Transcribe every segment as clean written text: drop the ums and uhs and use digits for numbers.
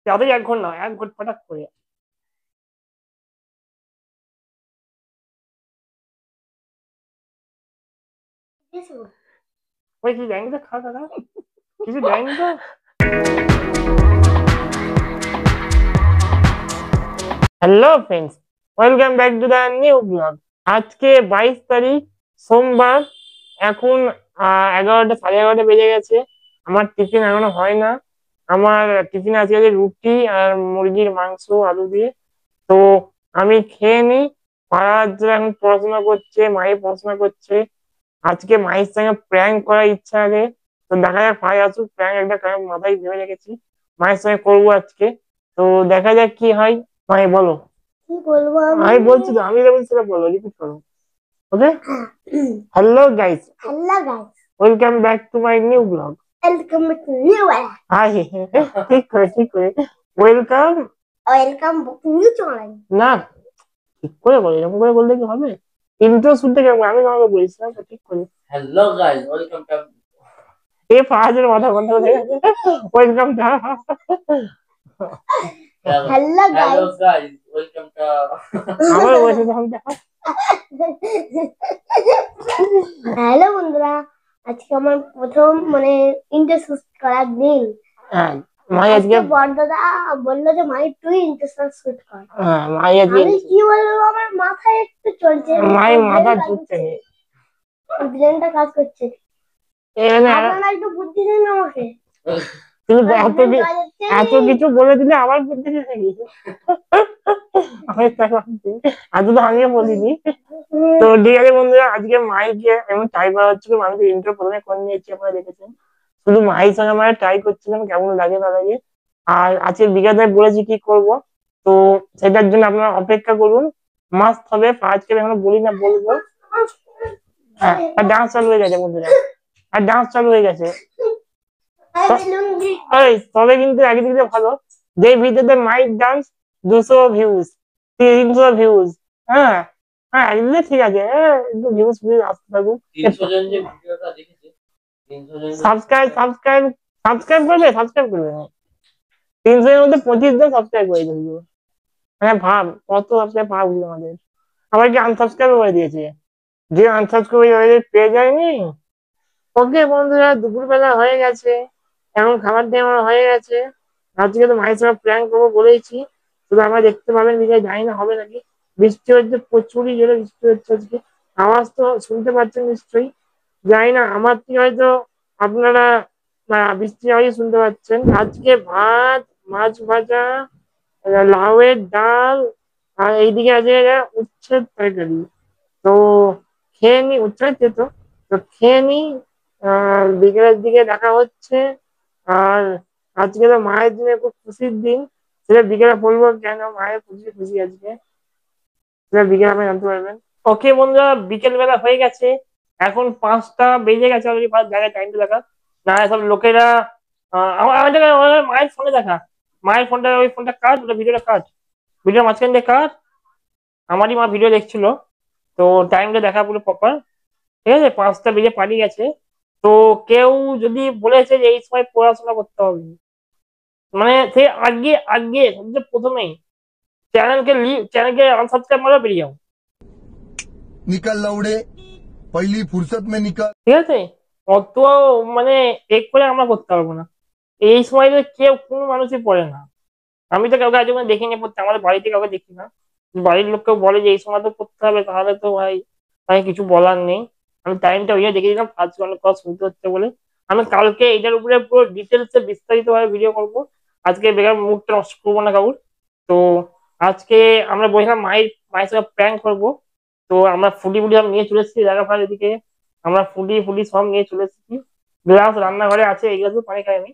তাদের 1 ঘন্টা 1 ঘন্টা ফটাক করে। ওই কিছু দেয়নি তো, খাওয়া দাদা, কিছু দেয়নি তো। Hello friends, welcome back to the new blog. আজকে 22 তারিখ, সোমবার। এখন 11টা, সাড়ে 11টা বেজে গেছে। আমার টিফিন এখনো হয় না। আমার টিফিন আজকে আছে রুটি আর মুরগির মাংস আলু দিয়ে। তো আমি খেয়ে নিই। ফারাজ এখন পড়াশোনা করছে, মায়ে পড়াশোনা করছে। আজকে মায়ের সঙ্গে প্র্যাঙ্ক করার ইচ্ছা আছে। তো দেখা যাক, ভাই আসুক, প্র্যাঙ্ক একটা মাথায় ভেবে রেখেছি, মায়ের সঙ্গে করবো আজকে। তো দেখা যাক কি হয়। মাই বলো। কি বলবো আমি বলছি তো, আমি যেটা বলছি সেটা বলো, রিপিট করো। Okay. Hello guys, hello guys, welcome back to my new blog. Welcome to new. Hi, ঠিক করে ঠিক করে। Welcome, welcome new channel. না, ঠিক করে বলো, এরকম করে বললে কি হবে? ইন্ট্রো শুনতে কেমন, আমি তোমাকে বলছিলাম তো, ঠিক করে। হ্যালো গাইস, ওয়েলকাম টু, এ ফাহাদের মাথা বন্ধ হয়ে গেছে। Welcome to, hello guys, welcome to, আমার বসে হ্যালো বন্ধুরা, আজকে আমার প্রথম ইন্টারভিউ করার দিন। হ্যাঁ, মাই আজকে বড়দাদা বললো যে মাই তুই ইন্টারভিউ শুট কর। হ্যাঁ, মাই আজকে আমি কি বলবো, আমার মাথায় একটু চলছে, মাই মাথা ঢুকছে, ব্রেনটা কাজ করছে। আপনারা একটু বুদ্ধি দিন আমাকে। তুমি এত কিছু বলে দিলে আবার বুদ্ধি দিতে গিয়ে এত তো আমিও বলিনি। তো ঠিক আছে বন্ধুরা, আজকে মাইকে এমন ট্রাই করা হচ্ছিল, মানুষের ইন্ট্রো প্রথমে করে নিয়েছি, আপনারা দেখেছেন। শুধু মায়ের সঙ্গে আমরা ট্রাই করছিলাম কেমন লাগে না লাগে। আর আজকে বিকালে বলেছি কি করব। তো সেটার জন্য আপনারা অপেক্ষা করুন। মাস্ট হবে, আজকে এখনো বলি না, বলবো। হ্যাঁ, আর ডান্স চালু হয়ে গেছে বন্ধুরা, আর ডান্স চালু হয়ে গেছে। তবে কিন্তু একদিক দিয়ে ভালো, যে ভিডিওতে মাইক ডান্স 200 ভিউজ, 300 ভিউজ। হ্যাঁ, হ্যাঁ, একদিকে ঠিক আছে, একটু ভিউজ ফিউজ আসতে থাকুক। 300 জন যে ভিডিওটা দেখেছে, 300 জন সাবস্ক্রাইব সাবস্ক্রাইব সাবস্ক্রাইব করবে, সাবস্ক্রাইব করবে না। 300 এর মধ্যে 25 জন সাবস্ক্রাইব করে দিল। মানে ভাব কত সাবস্ক্রাইব পাওয়া উচিত আমাদের। আবার কি আনসাবস্ক্রাইব করে দিয়েছে, যে আনসাবস্ক্রাইব পেয়ে যায়নি। ওকে বন্ধুরা, দুপুরবেলা হয়ে গেছে, এখন খাবার দিয়ে আমার হয়ে গেছে। আজকে তো মায়ের সঙ্গে প্ল্যান করবো বলেছি। শুধু আমরা দেখতে পাবেন বিকেলে, জানি না হবে নাকি। বৃষ্টি হচ্ছে, প্রচুরই জোরে বৃষ্টি হচ্ছে আজকে। আওয়াজ তো শুনতে পাচ্ছেন নিশ্চয়ই। জানি না আমার থেকে হয়তো আপনারা বৃষ্টির আওয়াজই শুনতে পাচ্ছেন। আজকে ভাত, মাছ ভাজা, লাউয়ের ডাল, আর এইদিকে আছে উচ্ছের তরকারি। তো খেয়ে নি, উচ্ছের তো, তো খেয়ে নি। বিকেলের দিকে দেখা হচ্ছে। আর আজকে তো মায়ের দিনে খুব খুশির দিন, সেটা বিকেলে বলবো কেন মায়ের খুশি খুশি আজকে, সেটা বিকেলে আপনি জানতে পারবেন। ওকে বন্ধুরা, বিকেল বেলা হয়ে গেছে, এখন 5টা বেজে গেছে অলরেডি, 5 জায়গায় টাইমটা দেখা। না সব লোকেরা আমার মায়ের ফোনে দেখা, মায়ের ফোনটা, ওই ফোনটা কাট, ওটা ভিডিওটা কাট, ভিডিওর মাঝখান দিয়ে কাট। আমারই মা ভিডিও দেখছিল, তো টাইমটা দেখা পুরো প্রপার। ঠিক আছে, 5টা বেজে পালিয়ে গেছে। তো কেউ যদি বলেছে যে এই সময় পড়াশোনা করতে হবে, মানে সে আগে আগে সবচেয়ে প্রথমেই চ্যানেলকে আনসাবস্ক্রাইব মারা বেরিয়ে যাও। निकल लौड़े, पहली फुर्सत में निकल। ঠিক আছে, অত মানে এক করে আমরা করতে পারবো না। এই সময় কেউ কোনো মানুষই পড়ে না। আমি তো কাউকে আজ পর্যন্ত দেখিনি পড়তে, আমাদের বাড়িতে কাউকে দেখি না। বাড়ির লোককেও বলে যে এই সময় তো পড়তে হবে, তাহলে তো ভাই তাই কিছু বলার নেই। আমি টাইমটা ওই দেখে দিলাম, 5 ঘন্টা ক্লাস শুনতে হচ্ছে বলে। আমি কালকে এটার উপরে পুরো ডিটেলসে বিস্তারিত ভাবে ভিডিও করবো। আজকে বেকার মুডটা নষ্ট করবো না কাউর। তো আজকে আমরা বলছিলাম মায়ের মায়ের সঙ্গে প্র্যাঙ্ক করবো। তো আমরা ফুডি ফুডি সব নিয়ে চলে এসেছি জায়গা ফার এদিকে। আমরা ফুডি ফুডি সব নিয়ে চলে এসেছি। গ্লাস রান্নাঘরে আছে, এই গ্লাসে পানি খাই আমি।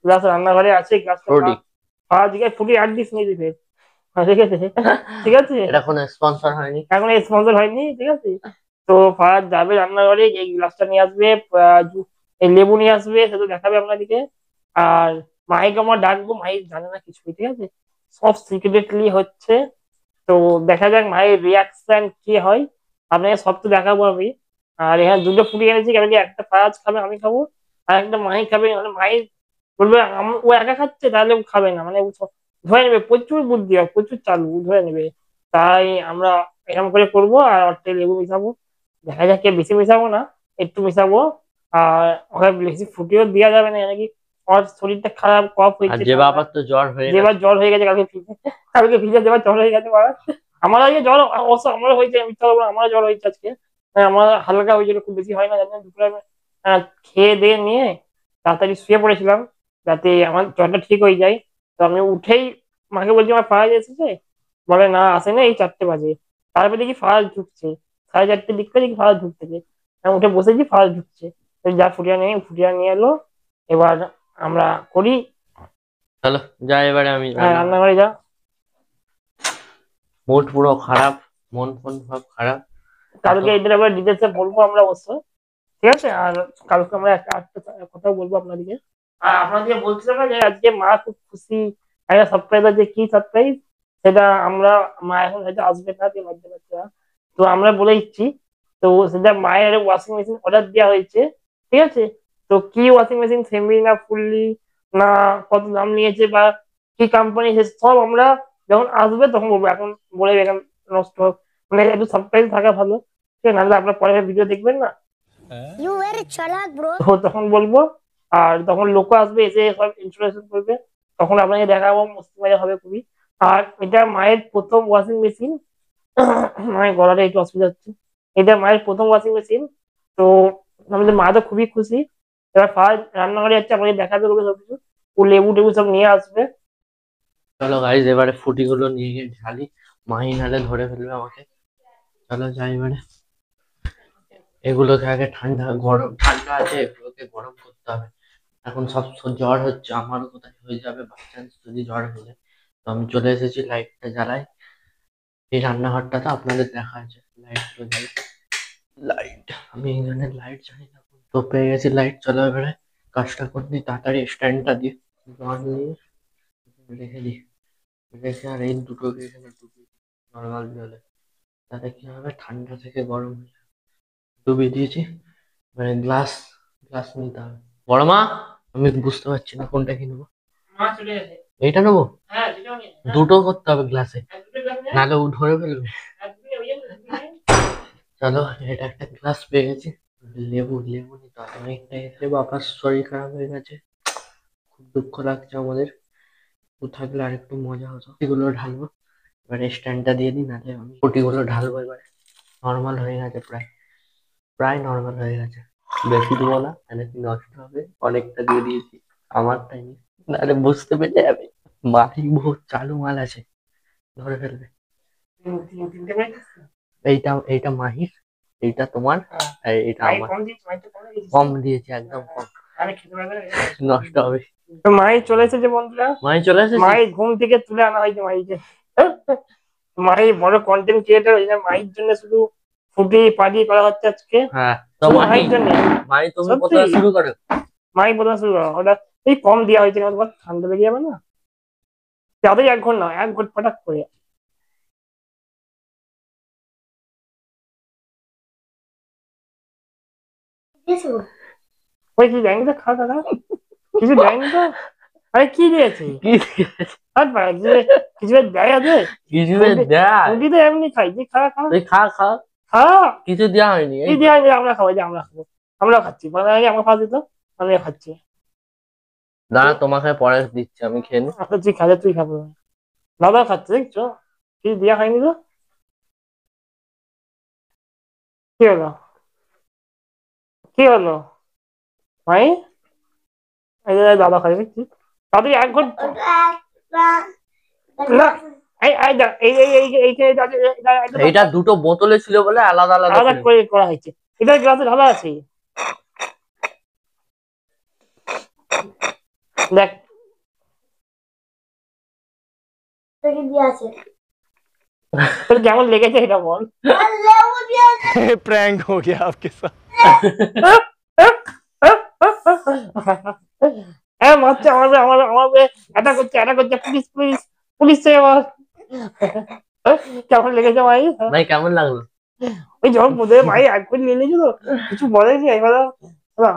গ্লাস রান্নাঘরে আছে, গ্লাসটা আজকে ফুডি আর দিস নিয়ে দিবে। ঠিক আছে, ঠিক আছে, এটা কোনো স্পন্সর হয়নি, এখন স্পন্সর হয়নি, ঠিক আছে। তো ফারাজ যাবে রান্নাঘরে, এই গ্লাসটা নিয়ে আসবে, এই লেবু নিয়ে আসবে, সেটা দেখাবে আপনাদেরকে। আর মাইক আমার ডাকবো, মাইক জানে না কিছুই, ঠিক আছে, সব সিক্রেটলি হচ্ছে। তো দেখা যাক মায়ের রিয়াকশন কি হয়, আপনাকে সব তো দেখাবো আমি। আর এখানে দুটো ফুটি এনেছি, কেন কি একটা ফারাজ খাবে, আমি খাবো, আর একটা মাই খাবে, মানে মায়ের বলবে ও একা খাচ্ছে, তাহলে ও খাবে না, মানে ও ধরে নেবে, প্রচুর বুদ্ধি হয়, প্রচুর চালু, ও ধরে নেবে। তাই আমরা এরকম করে করবো, আর অর্ধেক লেবু মিশাবো, দেখা যাক, বেশি মিশাবো না, একটু মিশাবো। আর ওকে বেশি ফুটিয়েও দেওয়া যাবে না, নাকি ওর শরীরটা খারাপ, কফ আর হয়েছে, যে বাবার তো জ্বর হয়ে যেবার গেছে। জ্বর হয়ে গেছে কালকে ফিরে, কালকে ফিরে যেবার জ্বর হয়ে গেছে বাবার। আমার আগে জ্বর অবশ্য আমারও হয়েছে, মিথ্যা বলবো না, আমারও জ্বর হয়েছে আজকে। হ্যাঁ, আমার হালকা হয়েছিল, খুব বেশি হয় না, জানি না। দুপুরে আমি খেয়ে দিয়ে নিয়ে তাড়াতাড়ি শুয়ে পড়েছিলাম, যাতে আমার জ্বরটা ঠিক হয়ে যায়। তো আমি উঠেই মাকে বলছি আমার ফারাজ এসেছে, বলে না আসে না, এই 4টে বাজে। তারপরে দেখি ফারাজ ঢুকছে, 4:30 দিক করে দেখি ফারাজ ঢুকতেছে। আমি উঠে বসেছি, ফারাজ ঢুকছে, তো যা ফুটিয়ে নিয়ে এলো। এবার আমরা করি। চলো যাই এবারে, আমি হ্যাঁ, রান্না রান্নাঘরে যা। মুড পুরো খারাপ, মন ফোন সব খারাপ। কালকে এদের আবার ডিটেলসে বলবো আমরা অবশ্য, ঠিক আছে। আর কালকে আমরা একটা কথা বলবো আপনাদেরকে। আর আপনাদেরকে বলছিলাম না যে আজকে মা খুব খুশি, একটা সারপ্রাইজ আছে, কি সারপ্রাইজ সেটা আমরা, মা এখন হয়তো আসবে না, যে বাচ্চা বাচ্চা, তো আমরা বলে দিচ্ছি। তো সেটা মায়ের ওয়াশিং মেশিন অর্ডার দেওয়া হয়েছে, ঠিক আছে। তো কি ওয়াশিং মেশিন, সেমি না ফুললি, না কত দাম নিয়েছে, বা কি কোম্পানি, সে সব আমরা যখন আসবে তখন বলবো, এখন বলে এখন নষ্ট হোক, মানে একটু সারপ্রাইজ থাকা ভালো, ঠিক আছে, নাহলে আপনার পরে ভিডিও দেখবেন না। You very chalak, bro. তো তখন বলবো, আর তখন লোকও আসবে, এসে সব ইনস্টলেশন করবে, তখন আপনাকে দেখাবো, মস্তি মজা হবে খুবই। আর এটা মায়ের প্রথম ওয়াশিং মেশিন, মায়ের গলাটা একটু অসুবিধা হচ্ছে, এটা মায়ের প্রথম ওয়াশিং মেশিন। তো আমাদের মা তো খুবই খুশি। এবার ফার্স্ট রান্নাঘরে যাচ্ছে, আমাকে দেখাবে বলে সবকিছু, ও লেবু টেবু সব নিয়ে আসবে। চলো গাইজ এবারে ফুটি গুলো নিয়ে গিয়ে ঢালি, মাহি নালে ধরে ফেলবে আমাকে। চলো যাই এবারে, এগুলোকে আগে ঠান্ডা, গরম ঠান্ডা আছে, এগুলোকে গরম করতে হবে। এখন সব জ্বর হচ্ছে, আমারও কোথায় হয়ে যাবে বাই চান্স যদি জ্বর হয়ে যায়। তো আমি চলে এসেছি, লাইটটা জ্বালাই। এই রান্নাঘরটাতে আপনাদের দেখা আছে, লাইট গুলো জ্বালাই। লাইট, আমি এখানে লাইট জানি না, তো পেয়ে গেছি লাইট। চলো এবারে কাজটা করে দিই তাড়াতাড়ি, স্ট্যান্ডটা দিয়ে জল নিয়ে রেখে দিই, রেখে আর এই দুটোকে এখানে ডুবিয়ে নর্মাল জলে, তাতে কি হবে ঠান্ডা থেকে গরম হয়ে যাবে। ডুবিয়ে দিয়েছি, মানে গ্লাস, গ্লাস নিতে হবে। বড় মা, আমি বুঝতে পারছি না কোনটা কি নেবো। মা চলে এসে, এইটা নেবো? হ্যাঁ যেটাও নিয়ে নে, দুটো করতে হবে গ্লাসে, হ্যাঁ, দুটো glass নে, নাহলে ও ধরে ফেলবে। হ্যাঁ, দুটো ওই জন্য দুটো নে। চলো, এটা একটা গ্লাস পেয়ে গেছি। লেবু, লেবু নিতে হবে অনেকটা। এসে বাবার শরীর খারাপ হয়ে গেছে, খুব দুঃখ লাগছে আমাদের। ও থাকলে আর একটু মজা হতো। এগুলো ঢালবো এবারে, স্ট্যান্ডটা দিয়ে দিই, নাহলে আমি পুটিগুলো ঢালবো এবারে। নর্মাল হয়ে গেছে, প্রায় প্রায় নর্মাল হয়ে গেছে। বেশি দেবো না, তাহলে কি নষ্ট হবে, অনেকটা দিয়ে দিয়েছি আমার টাইমে, নাহলে বুঝতে পেরে যাবে। মাটি বহুত চালু মাল আছে, ধরে ফেলবে। তিনটে মিনিট। এইটা, এইটা মাহির, এইটা তোমার, আর এইটা মাই আমার। কম দিচ্ছি, মাই তো কম দিচ্ছি। কম দিয়েছি, একদম কম, আমি খেতে পারবে না। নষ্ট হবে। তো মাই চলে এসেছে বন্ধুরা, মাই চলে এসেছে। মাই ঘুম থেকে তুলে আনা হয়েছে মাইকে। মাই বড় কন্টেন্ট ক্রিয়েটার, ওই জন্য মাইর জন্য শুধু ফুটি পার্টি করা হচ্ছে আজকে, হ্যাঁ তো শুধু মাহি, মাইর জন্য। মাহি তুমি সত্যি? কোথায় শুরু করো? মাই প্রথমে শুরু করো, ওটা এই কম দেওয়া হয়েছে, কারণ তোমার ঠান্ডা লেগে যাবে না, তাড়াতাড়ি 1 ঘন্টা না, 1 ঘন্টা ফটাক করে। Yes, bro. ওই কি দেয়নি তো, খা খা খা, কিছু দেয়নি তো, আরে কি দিয়েছে, কি আর পাড়া কিছু, কিছু দেয় আছে, কিছু দেয়? ফুটি তো এমনি খাই, তুই খা খা তুই খা, খা। খা। কিছু দেওয়া হয়নি কি দেওয়া হয়নি, আমরা খাবো, যে আমরা খাবো, আমরা খাচ্ছি, মানে আগে আমার খাওয়া দিত, আমি খাচ্ছি। দাঁড়া, তোমাকে পরে দিচ্ছি, আমি খেয়ে নি। আচ্ছা তুই খাবে, তুই খাবো, দাদা খাচ্ছে দেখছো, কিছু দেওয়া হয়নি তো, কি হলো, কি হলো ভাই, এই যে দাদা খাবে দেখছি, তাড়াতাড়ি 1 ঘন্টা না, এইটা দুটো বোতলে ছিল বলে আলাদা আলাদা আলাদা করে। করে করা হয়েছে, এটা গ্লাসে ঢালা আছে, দেখ Peki diye আছে। তোর কেমন লেগেছে এটা বল। লেবু দিয়ে আছে। प्रैंक हो गया आपके साथ। হ্যাঁ মারছে, আমাদের আমাদের আমাদের এটা করছে, পুলিশ পুলিশ পুলিশ চাই আমার। কেমন লেগেছে ভাই, ভাই কেমন লাগলো? ওই যখন বোধহয় ভাই 1 কোটি নিয়ে নিয়েছিল, কিছু বলেনি, এবার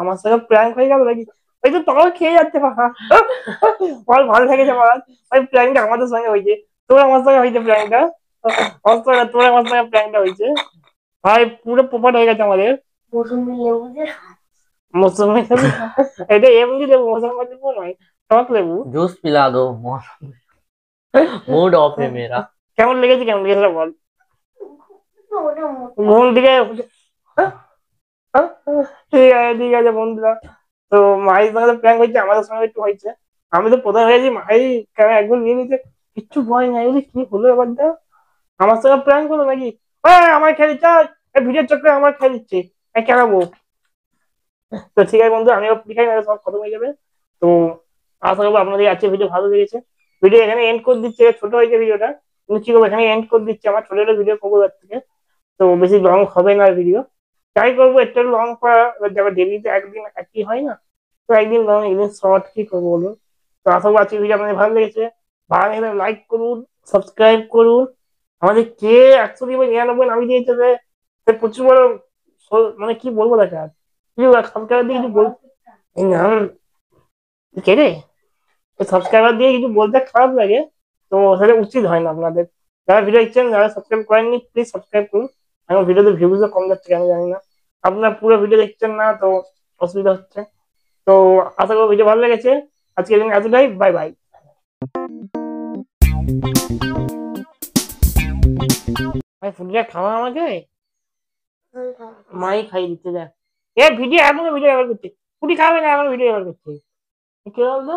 আমার সাথে প্র্যাঙ্ক হয়ে গেল নাকি, ওই তো তাও খেয়ে যাচ্ছে বাবা। বল ভালো লেগেছে বল। ওই প্ল্যানটা আমাদের সঙ্গে হয়েছে, তোর আমার সঙ্গে হয়েছে প্ল্যানটা, তোর আমার সঙ্গে প্ল্যানটা হয়েছে ভাই, পুরো পোপাট হয়ে গেছে আমাদের। মৌসুমি লেবু দিয়ে মৌসুমি লেবু, এটা এমনি লেবু, মৌসুমি লেবু নয়, টক লেবু। जूस पिला दो, मूड ऑफ है मेरा। কেমন লেগেছে, কেমন লেগেছে বল। ওটা মোটা। ঘুম থেকে ঠিক আছে ঠিক আছে বন্ধুরা, তো মায়ের সঙ্গে প্র্যাঙ্ক হয়েছে, আমাদের সঙ্গে একটু হয়েছে। আমি তো প্রধান হয়েছি, মাই একবার নিয়ে নিতে কিচ্ছু ভয় নাই, বলি কি হলো এবারটা, আমার সঙ্গে প্র্যাঙ্ক হলো নাকি, আমার খেয়ে দিচ্ছে, ভিডিওর চক্করে আমার খেয়ে দিচ্ছে, কেনাবো। তো ঠিক আছে বন্ধু, আমিও দেখাই না, সব খতম হয়ে যাবে। তো আশা করবো আপনাদের আজকে ভিডিও ভালো লেগেছে। ভিডিও এখানে এন্ড করে দিচ্ছে, ছোট হয়েছে ভিডিওটা, কিন্তু কি করবো, এখানে এন্ড করে দিচ্ছে, আমার ছোট ছোট ভিডিও করবো তার থেকে। তো বেশি লং হবে না ভিডিও, ট্রাই করবো একটু লং করা, যাবে ডেলি তো একদিন একই হয় না, তো একদিন লং একদিন শর্ট, কি করবো বলুন। তো আশা করি আজকে ভিডিও আপনাদের ভালো লেগেছে, ভালো লাগলে লাইক করুন, সাবস্ক্রাইব করুন। আমাদের কে 199 নামিয়ে দিয়েছে প্রচুর বড়, মানে কি বলবো দেখা, কিছু সাবস্ক্রাইবার দিয়ে কিছু বল, এই নাম কে রে, সাবস্ক্রাইবার দিয়ে কিছু বলতে খারাপ লাগে, তো সেটা উচিত হয় না আপনাদের। যারা ভিডিও দেখছেন, যারা সাবস্ক্রাইব করেননি, প্লিজ সাবস্ক্রাইব করুন। আমার ভিডিওতে ভিউজও কম যাচ্ছে কেন জানি না, আপনার পুরো ভিডিও দেখছেন না, তো অসুবিধা হচ্ছে। তো আশা করি ভিডিও ভালো লেগেছে, আজকের দিন এতটাই, বাই বাই। ভাই ফুটিটা খাওয়া আমাকে, মাই খাই দিচ্ছে দেখ, এ ভিডিও এখনো ভিডিও এবার করছে, ফুটি খাবে না, এখন ভিডিও এবার করছে, কি বলতো।